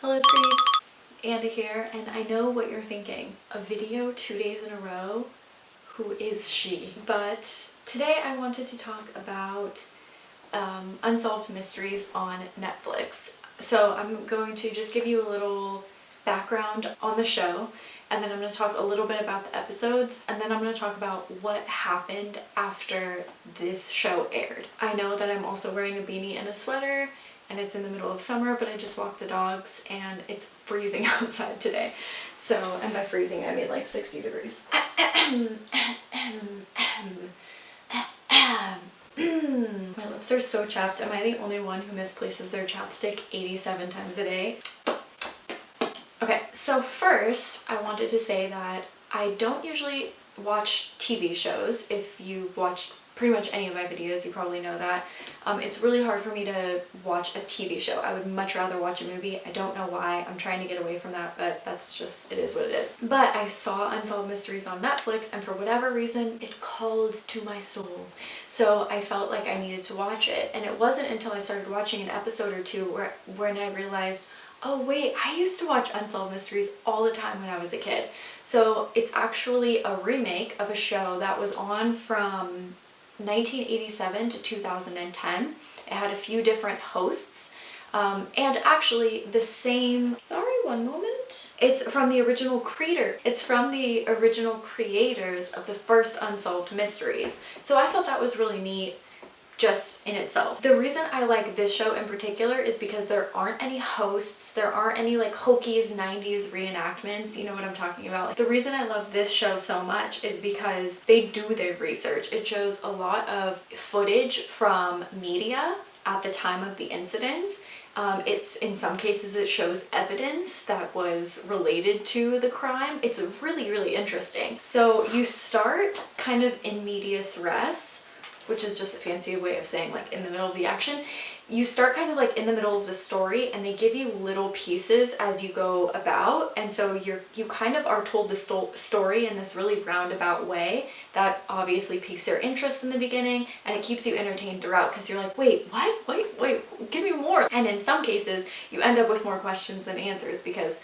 Hello creeps, Andy here, and I know what you're thinking. A video 2 days in a row? Who is she? But today I wanted to talk about Unsolved Mysteries on Netflix. So I'm going to just give you a little background on the show, and then I'm going to talk a little bit about the episodes, and then I'm going to talk about what happened after this show aired. I know that I'm also wearing a beanie and a sweater, and it's in the middle of summer, but I just walked the dogs and it's freezing outside today. So, and by freezing I mean like 60 degrees. My lips are so chapped. Am I the only one who misplaces their chapstick 87 times a day? Okay, so first I wanted to say that I don't usually watch TV shows. If you've watched pretty much any of my videos, you probably know that. It's really hard for me to watch a TV show. I would much rather watch a movie. I don't know why. I'm trying to get away from that, but that's just, it is what it is. But I saw Unsolved Mysteries on Netflix, and for whatever reason, it called to my soul. So I felt like I needed to watch it. And it wasn't until I started watching an episode or two when I realized, oh wait, I used to watch Unsolved Mysteries all the time when I was a kid. So it's actually a remake of a show that was on from 1987 to 2010. It had a few different hosts, and actually the same, sorry, one moment. It's from the original creator. It's from the original creators of the first Unsolved Mysteries. So I thought that was really neat just in itself. The reason I like this show in particular is because there aren't any hosts, there aren't any like Hokies 90s reenactments, you know what I'm talking about. Like, the reason I love this show so much is because they do their research. It shows a lot of footage from media at the time of the incidents. It's, in some cases, it shows evidence that was related to the crime. It's really, really interesting. So you start kind of in medias res, which is just a fancy way of saying like in the middle of the action. You start kind of like in the middle of the story, and they give you little pieces as you go about, and so you kind of are told the story in this really roundabout way that obviously piques your interest in the beginning, and it keeps you entertained throughout because you're like, wait, what? Wait, give me more. And in some cases you end up with more questions than answers because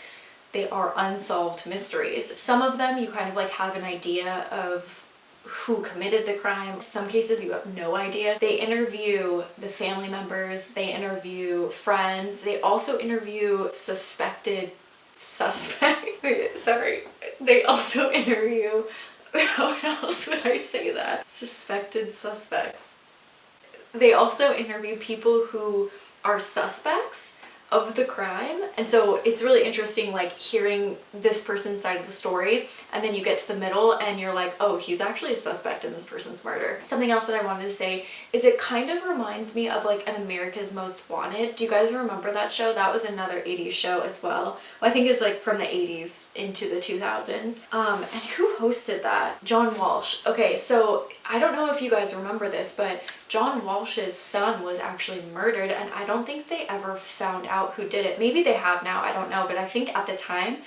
they are unsolved mysteries. Some of them you kind of like have an idea of who committed the crime. In some cases you have no idea. They interview the family members, they interview friends, they also interview suspected suspects. Wait, sorry. They also interview, how else would I say that? Suspected suspects. They also interview people who are suspects of the crime, and so it's really interesting like hearing this person's side of the story, and then you get to the middle and you're like, oh, he's actually a suspect in this person's murder. Something else that I wanted to say is it kind of reminds me of like an America's Most Wanted. Do you guys remember that show? That was another 80s show as well. I think it's like from the 80s into the 2000s. And who hosted that? John Walsh. Okay, so I don't know if you guys remember this, but John Walsh's son was actually murdered, and I don't think they ever found out who did it. Maybe they have now, I don't know, but I think at the time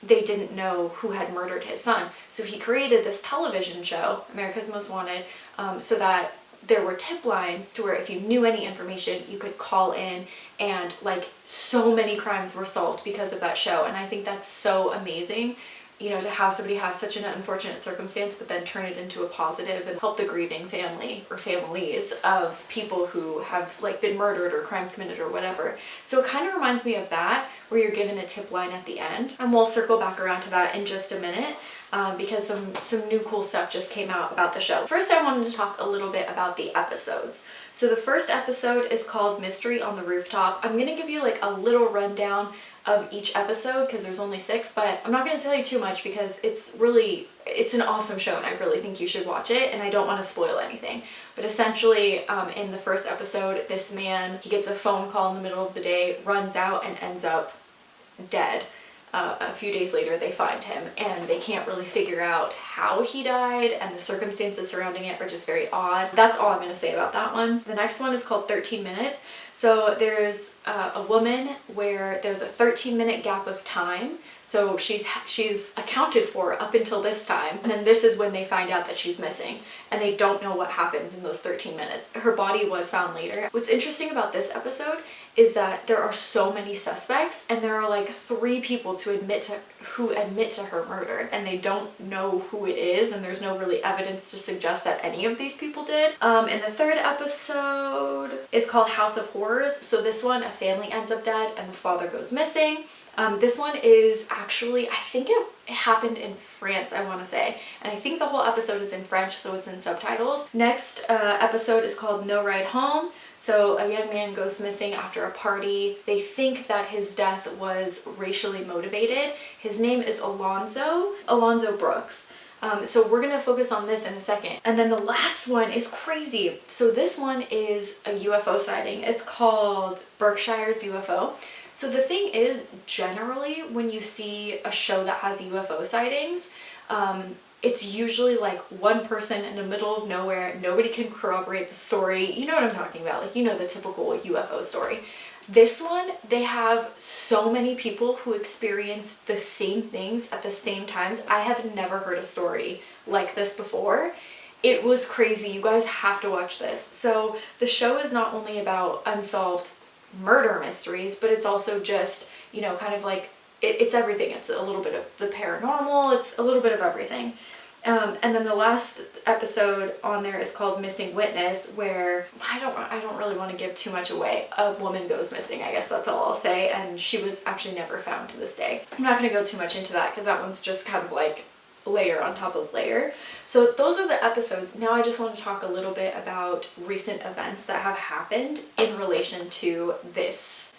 they didn't know who had murdered his son. So he created this television show, America's Most Wanted, so that there were tip lines to where if you knew any information, you could call in, and like so many crimes were solved because of that show. And I think that's so amazing, you know, to have somebody have such an unfortunate circumstance but then turn it into a positive and help the grieving family or families of people who have like been murdered or crimes committed or whatever. So it kind of reminds me of that, where you're given a tip line at the end, and we'll circle back around to that in just a minute. Because some new cool stuff just came out about the show. First, I wanted to talk a little bit about the episodes. So the first episode is called Mystery on the Rooftop. I'm gonna give you like a little rundown of each episode because there's only 6, but I'm not going to tell you too much because it's an awesome show and I really think you should watch it, and I don't want to spoil anything. But essentially, in the first episode, this man, he gets a phone call in the middle of the day, runs out, and ends up dead. A few days later they find him, and they can't really figure out how he died, and the circumstances surrounding it are just very odd. That's all I'm going to say about that one. The next one is called 13 Minutes. So there's a woman where there's a 13-minute gap of time. So she's accounted for up until this time, and then this is when they find out that she's missing, and they don't know what happens in those 13 minutes. Her body was found later. What's interesting about this episode is that there are so many suspects, and there are like 3 people who admit to her murder, and they don't know who it is, and there's no really evidence to suggest that any of these people did. And the 3rd episode is called House of Horrors. So this one, a family ends up dead and the father goes missing. This one is actually, I think it happened in France, I want to say, and I think the whole episode is in French, so it's in subtitles. Next episode is called No Ride Home. So a young man goes missing after a party. They think that his death was racially motivated. His name is Alonzo Brooks. So we're gonna focus on this in a second. And then the last one is crazy. So this one is a UFO sighting. It's called Berkshire's UFO. So the thing is, generally when you see a show that has UFO sightings, it's usually like one person in the middle of nowhere, nobody can corroborate the story. You know what I'm talking about, like, you know, the typical UFO story. This one, they have so many people who experience the same things at the same times. I have never heard a story like this before. It was crazy. You guys have to watch this. So the show is not only about unsolved murder mysteries, but it's also just, you know, kind of like, it's everything. It's a little bit of the paranormal, it's a little bit of everything. And then the last episode on there is called Missing Witness, where I don't really want to give too much away. A woman goes missing, I guess that's all I'll say, and she was actually never found to this day. I'm not going to go too much into that because that one's just kind of like layer on top of layer. So those are the episodes. Now I just want to talk a little bit about recent events that have happened in relation to this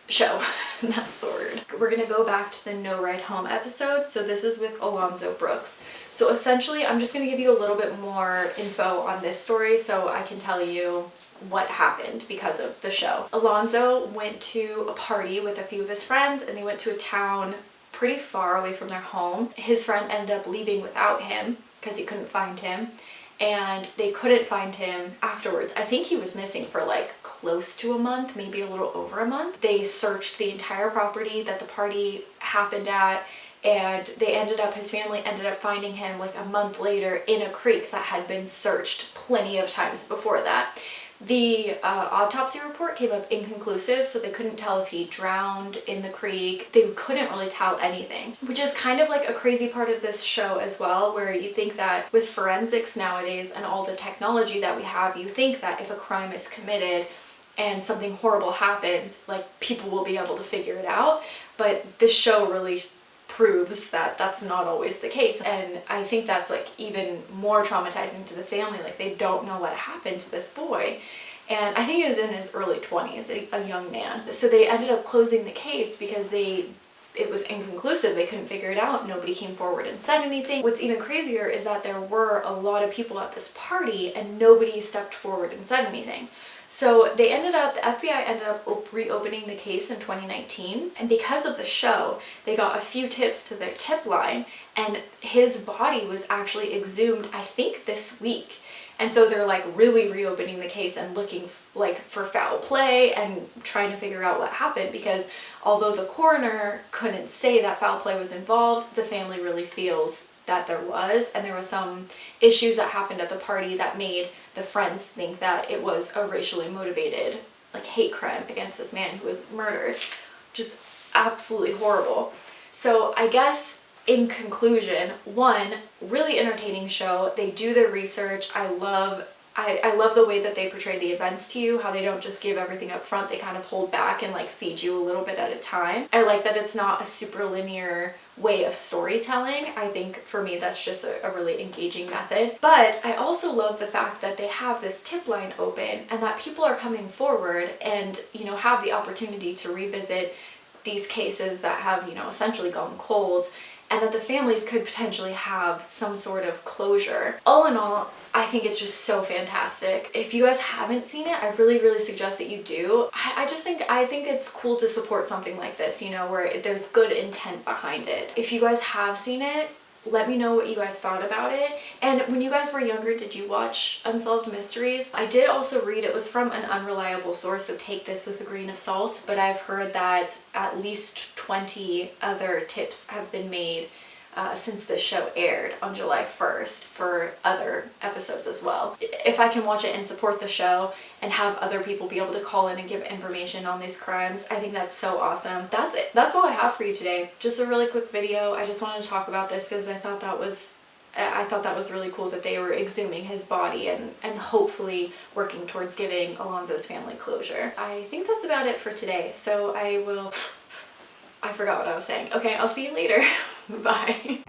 show. That's the word. We're gonna go back to the No Ride Home episode. So this is with Alonzo Brooks. So essentially I'm just gonna give you a little bit more info on this story so I can tell you what happened because of the show. Alonzo went to a party with a few of his friends, and they went to a town pretty far away from their home. His friend ended up leaving without him because he couldn't find him, and they couldn't find him afterwards. I think he was missing for like close to a month, maybe a little over a month. They searched the entire property that the party happened at, and his family ended up finding him like a month later in a creek that had been searched plenty of times before that. The autopsy report came up inconclusive, so they couldn't tell if he drowned in the creek. They couldn't really tell anything, which is kind of like a crazy part of this show as well, where you think that with forensics nowadays and all the technology that we have, you think that if a crime is committed and something horrible happens, like, people will be able to figure it out. But this show really proves that that's not always the case, and I think that's like even more traumatizing to the family. Like, they don't know what happened to this boy, and I think he was in his early 20s, a young man. So they ended up closing the case because it was inconclusive. They couldn't figure it out. Nobody came forward and said anything. What's even crazier is that there were a lot of people at this party and nobody stepped forward and said anything. So the FBI ended up reopening the case in 2019, and because of the show, they got a few tips to their tip line, and his body was actually exhumed, I think, this week. And so they're like really reopening the case and looking like for foul play and trying to figure out what happened, because although the coroner couldn't say that foul play was involved, the family really feels that there was, and there was some issues that happened at the party that made the friends think that it was a racially motivated, like, hate crime against this man who was murdered. Just absolutely horrible. So I guess in conclusion, one, really entertaining show. They do their research. I love the way that they portray the events to you, how they don't just give everything up front. They kind of hold back and like feed you a little bit at a time. I like that it's not a super linear way of storytelling. I think for me that's just a really engaging method. But I also love the fact that they have this tip line open and that people are coming forward and, you know, have the opportunity to revisit these cases that have, you know, essentially gone cold, and that the families could potentially have some sort of closure. All in all, I think it's just so fantastic. If you guys haven't seen it, I really, really suggest that you do. I think it's cool to support something like this, you know, where there's good intent behind it. If you guys have seen it, Let me know what you guys thought about it. And when you guys were younger, did you watch Unsolved Mysteries? I did also read, it was from an unreliable source, so take this with a grain of salt, but I've heard that at least 20 other tips have been made since the show aired on July 1st for other episodes as well. If I can watch it and support the show and have other people be able to call in and give information on these crimes, I think that's so awesome. That's it. That's all I have for you today. Just a really quick video. I just wanted to talk about this because I thought that was really cool that they were exhuming his body and hopefully working towards giving Alonzo's family closure. I think that's about it for today. So I forgot what I was saying. Okay, I'll see you later. Bye.